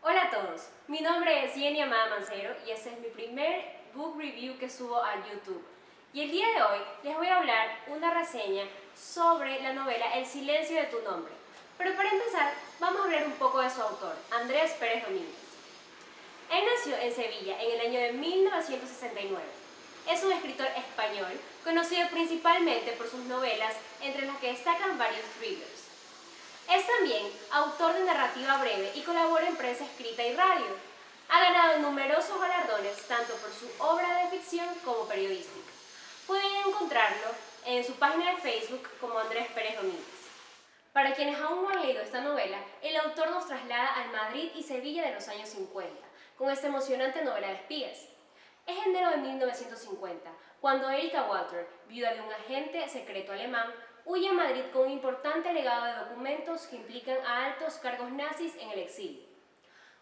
Hola a todos, mi nombre es Jenny Amada Mancero y este es mi primer book review que subo a YouTube. Y el día de hoy les voy a hablar una reseña sobre la novela El silencio de tu nombre. Pero para empezar, vamos a hablar un poco de su autor, Andrés Pérez Domínguez. Él nació en Sevilla en el año de 1969. Es un escritor español, conocido principalmente por sus novelas, entre las que destacan varios thrillers. Es también autor de narrativa breve y colabora en prensa escrita y radio. Ha ganado numerosos galardones tanto por su obra de ficción como periodística. Pueden encontrarlo en su página de Facebook como Andrés Pérez Domínguez. Para quienes aún no han leído esta novela, el autor nos traslada al Madrid y Sevilla de los años 50, con esta emocionante novela de espías. Es enero de 1950, cuando Erika Walter, viuda de un agente secreto alemán, huye a Madrid con un importante legado de documentos que implican a altos cargos nazis en el exilio.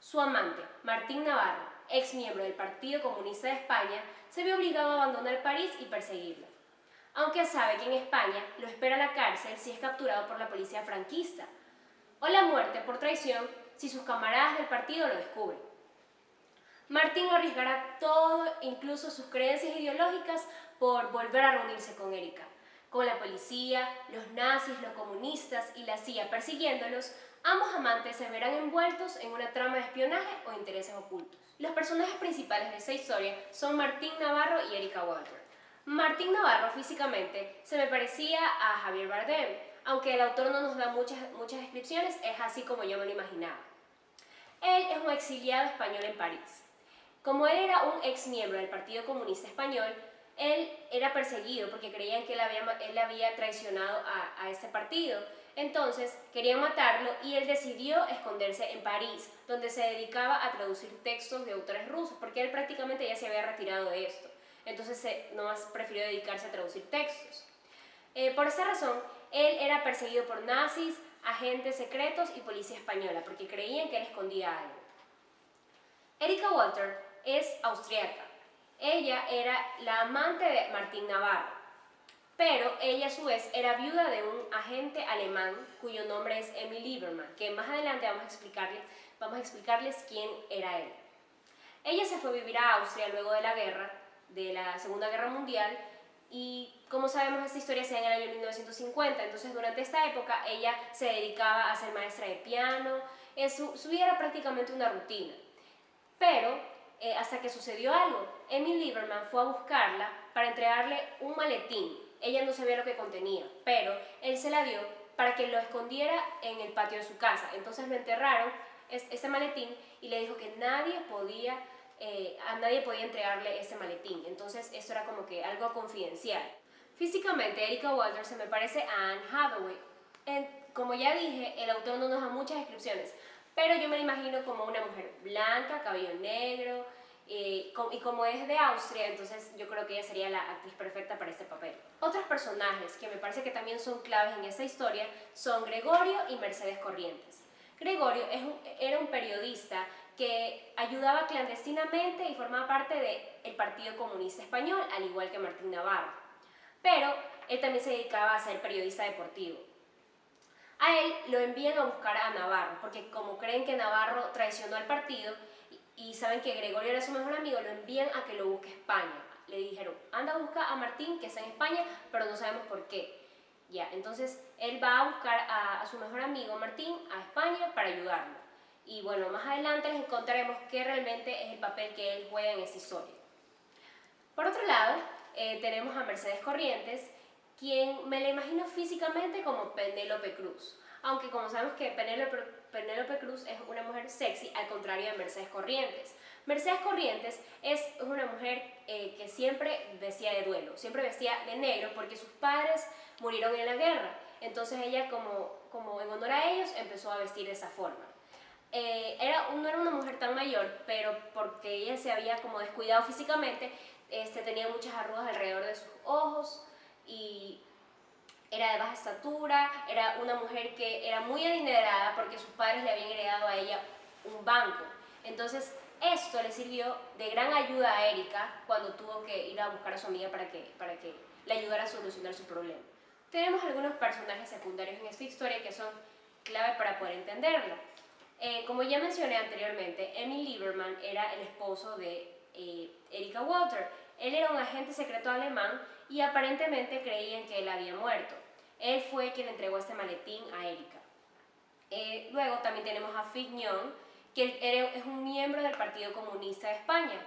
Su amante, Martín Navarro, ex miembro del Partido Comunista de España, se ve obligado a abandonar París y perseguirla, aunque sabe que en España lo espera la cárcel si es capturado por la policía franquista, o la muerte por traición si sus camaradas del partido lo descubren. Martín lo arriesgará todo, incluso sus creencias ideológicas, por volver a reunirse con Erika. Con la policía, los nazis, los comunistas y la CIA persiguiéndolos, ambos amantes se verán envueltos en una trama de espionaje o intereses ocultos. Los personajes principales de esta historia son Martín Navarro y Erika Walter. Martín Navarro físicamente se me parecía a Javier Bardem, aunque el autor no nos da muchas descripciones, es así como yo me lo imaginaba. Él es un exiliado español en París. Como él era un ex miembro del Partido Comunista Español, él era perseguido porque creían que él había traicionado a este partido. Entonces querían matarlo y él decidió esconderse en París, donde se dedicaba a traducir textos de autores rusos, porque él prácticamente ya se había retirado de esto. Entonces nomás prefirió dedicarse a traducir textos. Por esta razón, él era perseguido por nazis, agentes secretos y policía española, porque creían que él escondía algo. Erika Walter es austriaca. Ella era la amante de Martín Navarro, pero ella a su vez era viuda de un agente alemán cuyo nombre es Emil Liebermann, que más adelante vamos a explicarles quién era él. Ella se fue a vivir a Austria luego de la guerra, de la Segunda Guerra Mundial, y como sabemos esta historia se da en el año 1950, entonces durante esta época ella se dedicaba a ser maestra de piano, su vida era prácticamente una rutina. Pero hasta que sucedió algo, Emil Liebermann fue a buscarla para entregarle un maletín. Ella no sabía lo que contenía, pero él se la dio para que lo escondiera en el patio de su casa. Entonces lo enterraron, ese maletín, y le dijo que a nadie podía entregarle ese maletín. Entonces eso era como que algo confidencial. Físicamente, Erika Walter se me parece a Anne Hathaway. Como ya dije, el autor no nos da muchas descripciones, pero yo me la imagino como una mujer blanca, cabello negro, y como es de Austria, entonces yo creo que ella sería la actriz perfecta para este papel. Otros personajes que me parece que también son claves en esta historia son Gregorio y Mercedes Corrientes. Gregorio era un periodista que ayudaba clandestinamente y formaba parte del Partido Comunista Español, al igual que Martín Navarro. Pero él también se dedicaba a ser periodista deportivo. A él lo envían a buscar a Navarro, porque como creen que Navarro traicionó al partido y saben que Gregorio era su mejor amigo, lo envían a que lo busque a España. Le dijeron, anda a buscar a Martín, que está en España, pero no sabemos por qué. Ya, entonces él va a buscar a su mejor amigo Martín a España para ayudarlo. Y bueno, más adelante les encontraremos qué realmente es el papel que él juega en esta historia. Por otro lado, tenemos a Mercedes Corrientes, quien me la imagino físicamente como Penélope Cruz, aunque como sabemos que Penélope Cruz es una mujer sexy, al contrario de Mercedes Corrientes. Mercedes Corrientes es una mujer que siempre vestía de duelo, siempre vestía de negro porque sus padres murieron en la guerra, entonces ella como en honor a ellos empezó a vestir de esa forma. No era una mujer tan mayor, pero porque ella se había como descuidado físicamente, tenía muchas arrugas alrededor de sus ojos y era de baja estatura, era una mujer que era muy adinerada porque sus padres le habían heredado a ella un banco. Entonces esto le sirvió de gran ayuda a Erika cuando tuvo que ir a buscar a su amiga para que le ayudara a solucionar su problema. Tenemos algunos personajes secundarios en esta historia que son clave para poder entenderla. Como ya mencioné anteriormente, Emil Lieberman era el esposo de Erika Walter. Él era un agente secreto alemán y aparentemente creían que él había muerto. Él fue quien entregó este maletín a Erika. Luego también tenemos a Fignon, que es un miembro del Partido Comunista de España.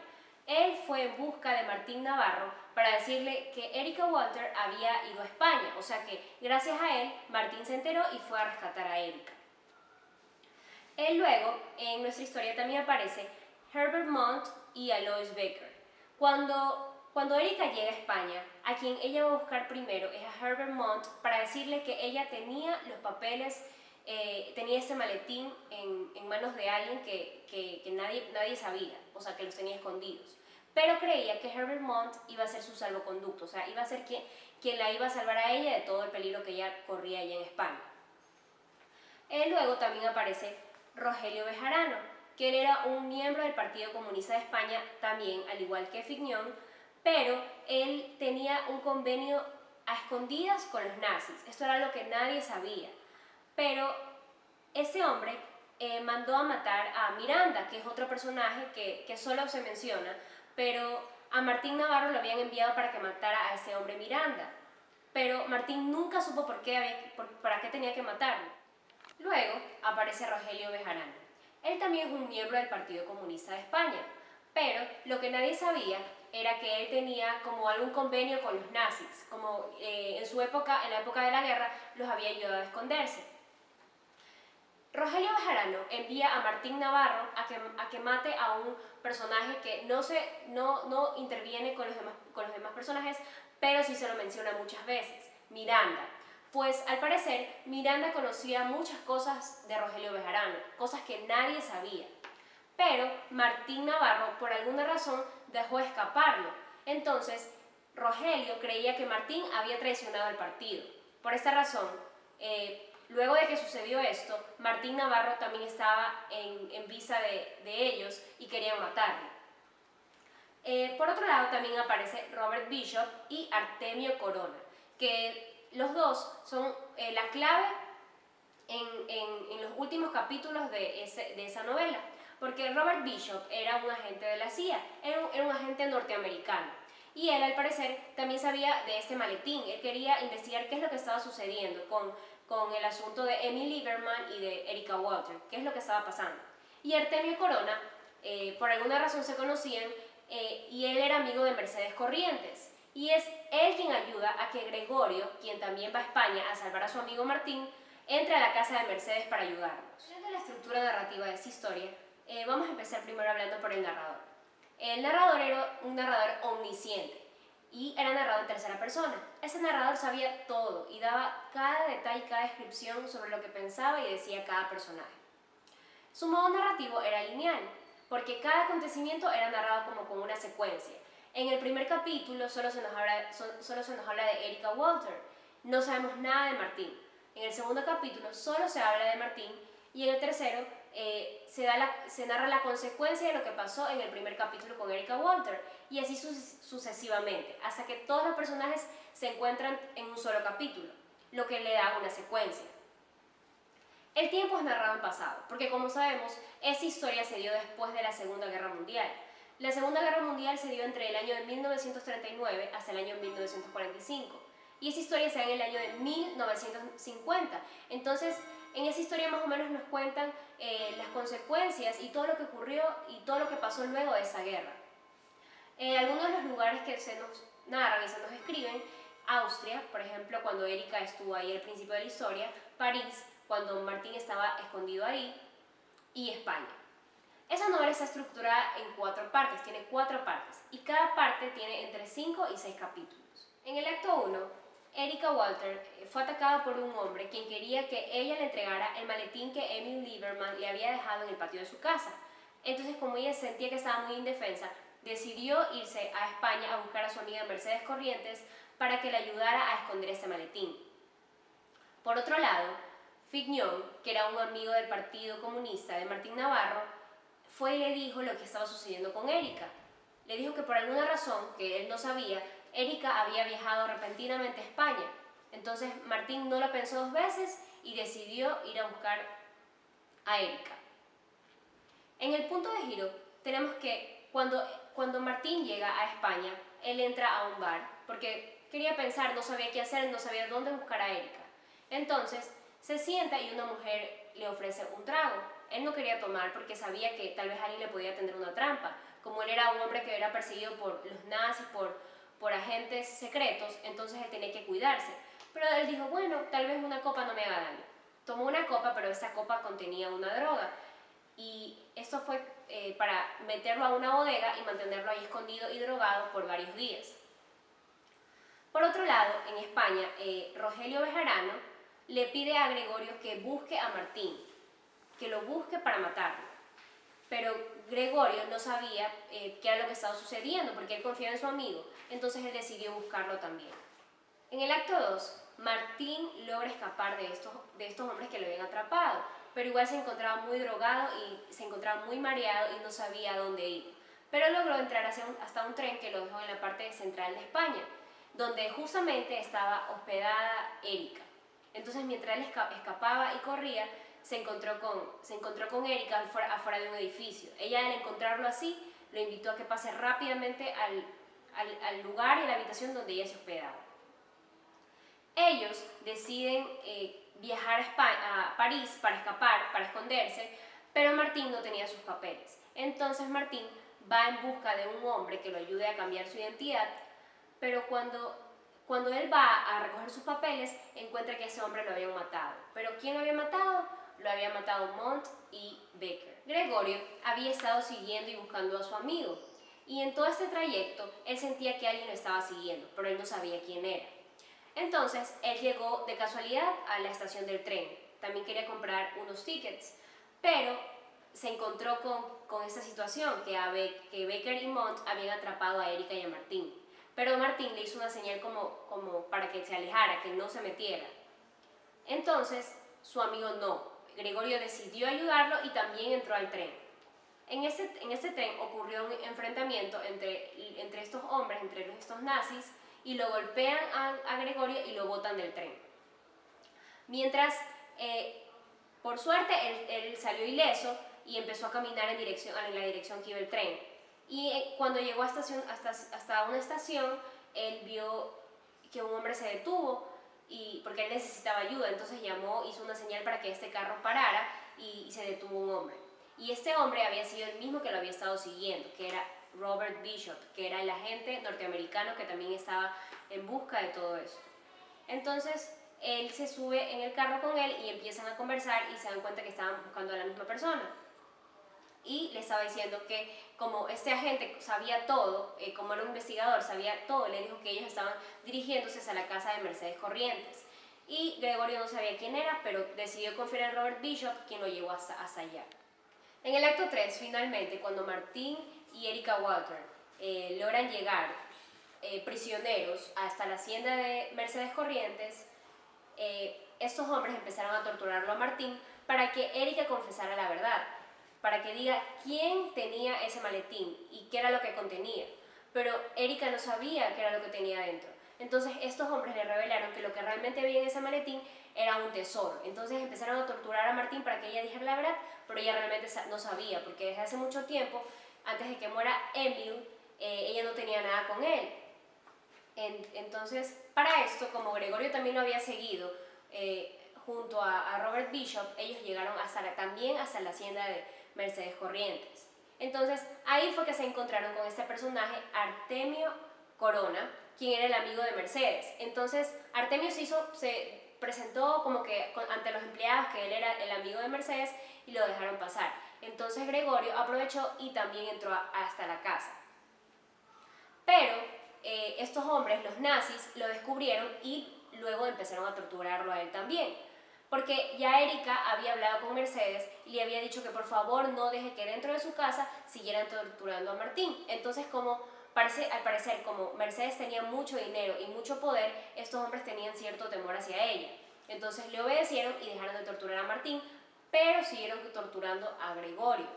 Él fue en busca de Martín Navarro para decirle que Erika Walter había ido a España, o sea que gracias a él Martín se enteró y fue a rescatar a Erika. Luego, en nuestra historia también aparece Herbert Montt y Alois Becker. Cuando Erika llega a España, a quien ella va a buscar primero es a Herbert Montt para decirle que ella tenía los papeles, tenía ese maletín en manos de alguien que nadie sabía, o sea, que los tenía escondidos. Pero creía que Herbert Montt iba a ser su salvoconducto, o sea, iba a ser quien la iba a salvar a ella de todo el peligro que ella corría allá en España. Luego también aparece Rogelio Bejarano, que él era un miembro del Partido Comunista de España también, al igual que Fignon, pero él tenía un convenio a escondidas con los nazis. Esto era lo que nadie sabía. Pero ese hombre mandó a matar a Miranda, que es otro personaje que solo se menciona, pero a Martín Navarro lo habían enviado para que matara a ese hombre Miranda. Pero Martín nunca supo para qué tenía que matarlo. Luego aparece Rogelio Bejarano. Él también es un miembro del Partido Comunista de España, pero lo que nadie sabía era que él tenía como algún convenio con los nazis, como en la época de la guerra, los había ayudado a esconderse. Rogelio Bejarano envía a Martín Navarro a que mate a un personaje que no interviene con los demás personajes, pero sí se lo menciona muchas veces, Miranda. Pues al parecer Miranda conocía muchas cosas de Rogelio Bejarano, cosas que nadie sabía. Pero Martín Navarro por alguna razón dejó escaparlo. Entonces Rogelio creía que Martín había traicionado al partido. Por esta razón, luego de que sucedió esto, Martín Navarro también estaba en vista de ellos y querían matarlo. Por otro lado también aparece Robert Bishop y Artemio Corona, que los dos son la clave en los últimos capítulos de esa novela, porque Robert Bishop era un agente de la CIA, era un agente norteamericano, y él al parecer también sabía de este maletín. Él quería investigar qué es lo que estaba sucediendo con el asunto de Emil Lieberman y de Erika Walter, qué es lo que estaba pasando. Y Artemio Corona, por alguna razón se conocían, y él era amigo de Mercedes Corrientes, y es él quien ayuda a que Gregorio, quien también va a España a salvar a su amigo Martín, entre a la casa de Mercedes para ayudarnos. Hablando de la estructura narrativa de esta historia, vamos a empezar primero hablando por el narrador. El narrador era un narrador omnisciente y era narrado en tercera persona. Ese narrador sabía todo y daba cada detalle, cada descripción sobre lo que pensaba y decía cada personaje. Su modo narrativo era lineal, porque cada acontecimiento era narrado como con una secuencia. En el primer capítulo solo se nos habla de Erika Walter, no sabemos nada de Martín. En el segundo capítulo solo se habla de Martín y en el tercero se narra la consecuencia de lo que pasó en el primer capítulo con Erika Walter y así sucesivamente, hasta que todos los personajes se encuentran en un solo capítulo, lo que le da una secuencia. El tiempo es narrado en pasado, porque como sabemos, esa historia se dio después de la Segunda Guerra Mundial. La Segunda Guerra Mundial se dio entre el año de 1939 hasta el año 1945. Y esa historia se da en el año de 1950. Entonces, en esa historia más o menos nos cuentan las consecuencias y todo lo que ocurrió y todo lo que pasó luego de esa guerra. Algunos de los lugares que se nos narran y se nos escriben: Austria, por ejemplo, cuando Erika estuvo ahí al principio de la historia; París, cuando Martín estaba escondido ahí; y España. Esa novela está estructurada en 4 partes, tiene 4 partes, y cada parte tiene entre 5 y 6 capítulos. En el acto 1, Erika Walter fue atacada por un hombre quien quería que ella le entregara el maletín que Emil Lieberman le había dejado en el patio de su casa. Entonces, como ella sentía que estaba muy indefensa, decidió irse a España a buscar a su amiga Mercedes Corrientes para que le ayudara a esconder ese maletín. Por otro lado, Fignon, que era un amigo del Partido Comunista de Martín Navarro, fue y le dijo lo que estaba sucediendo con Erika. Le dijo que por alguna razón que él no sabía, Erika había viajado repentinamente a España. Entonces Martín no lo pensó 2 veces y decidió ir a buscar a Erika. En el punto de giro tenemos que cuando Martín llega a España, él entra a un bar porque quería pensar, no sabía qué hacer, no sabía dónde buscar a Erika. Entonces se sienta y una mujer le ofrece un trago. Él no quería tomar porque sabía que tal vez alguien le podía tender una trampa. Como él era un hombre que era perseguido por los nazis, por agentes secretos, entonces él tenía que cuidarse. Pero él dijo, bueno, tal vez una copa no me haga daño. Tomó una copa, pero esa copa contenía una droga. Y esto fue para meterlo a una bodega y mantenerlo ahí escondido y drogado por varios días. Por otro lado, en España, Rogelio Bejarano le pide a Gregorio que busque a Martín, que lo busque para matarlo. Pero Gregorio no sabía qué era lo que estaba sucediendo porque él confiaba en su amigo, entonces él decidió buscarlo también. En el acto 2, Martín logra escapar de estos hombres que lo habían atrapado, pero igual se encontraba muy drogado y se encontraba muy mareado y no sabía a dónde ir. Pero logró entrar hasta un tren que lo dejó en la parte central de España, donde justamente estaba hospedada Erika. Entonces, mientras él escapaba y corría, se encontró con Erika afuera de un edificio. Ella, al encontrarlo así, lo invitó a que pase rápidamente al lugar y a la habitación donde ella se hospedaba. Ellos deciden viajar a París para escapar, para esconderse, pero Martín no tenía sus papeles. Entonces Martín va en busca de un hombre que lo ayude a cambiar su identidad, pero cuando él va a recoger sus papeles, encuentra que ese hombre lo habían matado. ¿Pero quién lo había matado? Lo había matado Montt y Becker. Gregorio había estado siguiendo y buscando a su amigo, y en todo este trayecto él sentía que alguien lo estaba siguiendo, pero él no sabía quién era. Entonces, él llegó de casualidad a la estación del tren. También quería comprar unos tickets, pero se encontró con esta situación, que Becker y Montt habían atrapado a Erika y a Martín. Pero Martín le hizo una señal como para que se alejara, que no se metiera. Entonces, su amigo no. Gregorio decidió ayudarlo y también entró al tren. En ese tren ocurrió un enfrentamiento entre estos hombres, entre estos nazis, y lo golpean a Gregorio y lo botan del tren. Mientras, por suerte, él salió ileso y empezó a caminar en la dirección que iba el tren. Y cuando llegó hasta una estación, él vio que un hombre se detuvo porque él necesitaba ayuda, entonces hizo una señal para que este carro parara y se detuvo un hombre. Y este hombre había sido el mismo que lo había estado siguiendo, que era Robert Bishop, que era el agente norteamericano que también estaba en busca de todo esto. Entonces, él se sube en el carro con él y empiezan a conversar y se dan cuenta que estaban buscando a la misma persona. Y le estaba diciendo que como este agente sabía todo, como era un investigador, sabía todo, le dijo que ellos estaban dirigiéndose a la casa de Mercedes Corrientes. Y Gregorio no sabía quién era, pero decidió confiar en Robert Bishop, quien lo llevó hasta allá. En el acto 3, finalmente, cuando Martín y Erika Walter logran llegar prisioneros hasta la hacienda de Mercedes Corrientes, estos hombres empezaron a torturarlo a Martín para que Erika confesara la verdad, para que diga quién tenía ese maletín y qué era lo que contenía. Pero Erika no sabía qué era lo que tenía dentro. Entonces estos hombres le revelaron que lo que realmente había en ese maletín era un tesoro. Entonces empezaron a torturar a Martín para que ella dijera la verdad, pero ella realmente no sabía, porque desde hace mucho tiempo, antes de que muera Emil, ella no tenía nada con él. Entonces, para esto, como Gregorio también lo había seguido, junto a Robert Bishop, ellos llegaron también hasta la hacienda de Mercedes Corrientes. Entonces, ahí fue que se encontraron con este personaje, Artemio Corona, quien era el amigo de Mercedes. Entonces, Artemio se presentó como que ante los empleados que él era el amigo de Mercedes y lo dejaron pasar. Entonces, Gregorio aprovechó y también entró hasta la casa. Pero estos hombres, los nazis, lo descubrieron y luego empezaron a torturarlo a él también. Porque ya Erika había hablado con Mercedes y le había dicho que por favor no deje que dentro de su casa siguieran torturando a Martín. Entonces, al parecer, como Mercedes tenía mucho dinero y mucho poder, estos hombres tenían cierto temor hacia ella. Entonces le obedecieron y dejaron de torturar a Martín, pero siguieron torturando a Gregorio.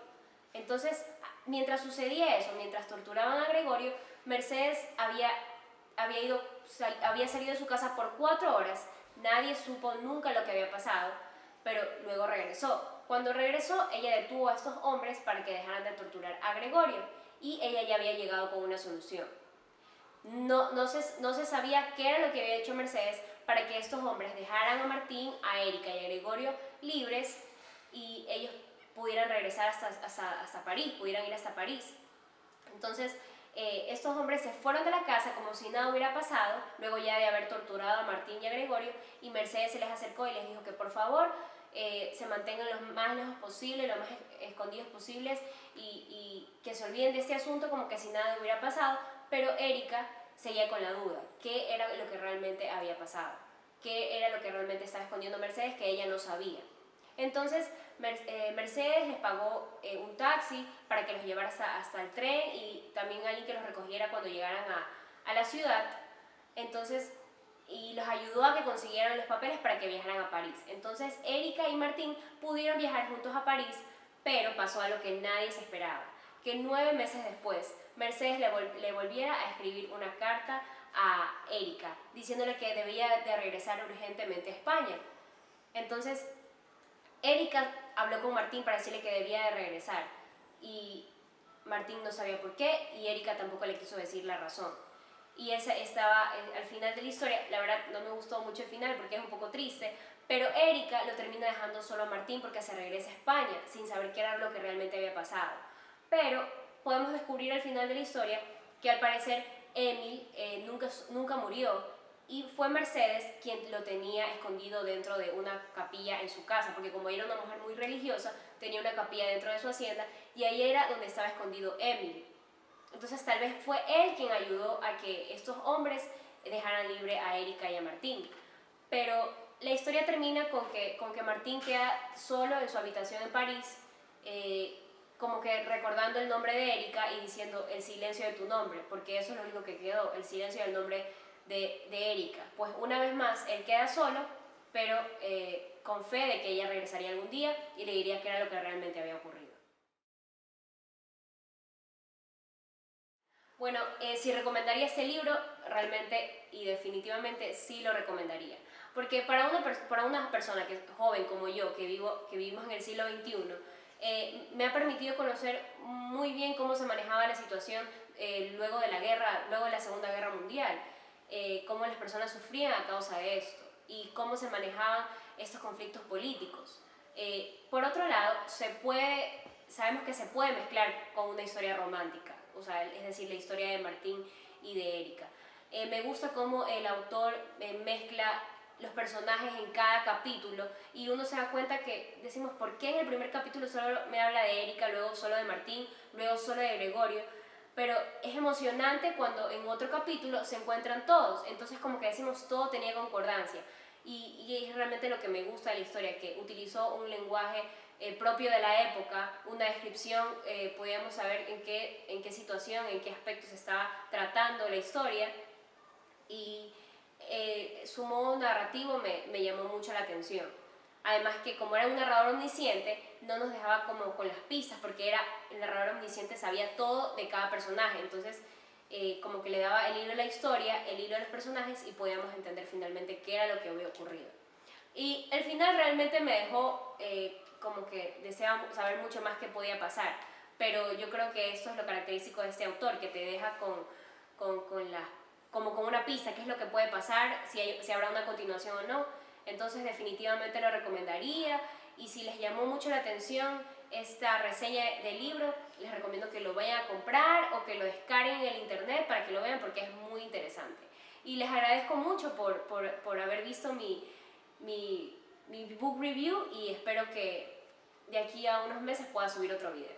Entonces, mientras sucedía eso, mientras torturaban a Gregorio, Mercedes había salido de su casa por 4 horas, nadie supo nunca lo que había pasado, pero luego regresó. Cuando regresó, ella detuvo a estos hombres para que dejaran de torturar a Gregorio y ella ya había llegado con una solución. No se sabía qué era lo que había hecho Mercedes para que estos hombres dejaran a Martín, a Erika y a Gregorio libres y ellos pudieran regresar hasta París, pudieran ir hasta París. Entonces, estos hombres se fueron de la casa como si nada hubiera pasado, luego ya de haber torturado a Martín y a Gregorio, y Mercedes se les acercó y les dijo que por favor se mantengan lo más lejos posible, lo más escondidos posibles y que se olviden de este asunto como que si nada hubiera pasado, pero Erika seguía con la duda, ¿qué era lo que realmente había pasado? ¿Qué era lo que realmente estaba escondiendo Mercedes que ella no sabía? Entonces Mercedes les pagó un taxi para que los llevara hasta el tren y también alguien que los recogiera cuando llegaran a la ciudad. Entonces, y los ayudó a que consiguieran los papeles para que viajaran a París. Entonces Erika y Martín pudieron viajar juntos a París, pero pasó algo que nadie se esperaba, que 9 meses después Mercedes le volviera a escribir una carta a Erika diciéndole que debía de regresar urgentemente a España. Entonces Erika habló con Martín para decirle que debía de regresar y Martín no sabía por qué y Erika tampoco le quiso decir la razón. Y esa estaba al final de la historia. La verdad no me gustó mucho el final porque es un poco triste, pero Erika lo termina dejando solo a Martín porque se regresa a España sin saber qué era lo que realmente había pasado. Pero podemos descubrir al final de la historia que al parecer Emil nunca murió y fue Mercedes quien lo tenía escondido dentro de una capilla en su casa, porque como ella era una mujer muy religiosa, tenía una capilla dentro de su hacienda y ahí era donde estaba escondido Emil. Entonces tal vez fue él quien ayudó a que estos hombres dejaran libre a Erika y a Martín. Pero la historia termina con que Martín queda solo en su habitación en París, como que recordando el nombre de Erika y diciendo el silencio de tu nombre, porque eso es lo único que quedó, el silencio del nombre de Erika. Pues una vez más, él queda solo, pero con fe de que ella regresaría algún día y le diría qué era lo que realmente había ocurrido. Bueno, si recomendaría este libro, realmente y definitivamente sí lo recomendaría. Porque para una persona que es joven como yo, que vivimos en el siglo XXI, me ha permitido conocer muy bien cómo se manejaba la situación luego de la guerra, luego de la Segunda Guerra Mundial, cómo las personas sufrían a causa de esto y cómo se manejaban estos conflictos políticos. Por otro lado, sabemos que se puede mezclar con una historia romántica, o sea, es decir, la historia de Martín y de Erika. Me gusta cómo el autor mezcla los personajes en cada capítulo y uno se da cuenta que decimos, ¿por qué en el primer capítulo solo me habla de Erika, luego solo de Martín, luego solo de Gregorio? Pero es emocionante cuando en otro capítulo se encuentran todos, entonces como que decimos todo tenía concordancia y es realmente lo que me gusta de la historia, que utilizó un lenguaje propio de la época, una descripción, podíamos saber en qué situación, en qué aspectos se estaba tratando la historia y su modo narrativo me llamó mucho la atención. Además que como era un narrador omnisciente, no nos dejaba como con las pistas, porque el narrador omnisciente sabía todo de cada personaje, entonces como que le daba el hilo de la historia, el hilo de los personajes y podíamos entender finalmente qué era lo que había ocurrido. Y el final realmente me dejó como que deseaba saber mucho más qué podía pasar, pero yo creo que esto es lo característico de este autor, que te deja como con una pista, qué es lo que puede pasar, si habrá una continuación o no. Entonces definitivamente lo recomendaría y si les llamó mucho la atención esta reseña del libro, les recomiendo que lo vayan a comprar o que lo descarguen en el internet para que lo vean porque es muy interesante. Y les agradezco mucho por haber visto mi book review y espero que de aquí a unos meses pueda subir otro video.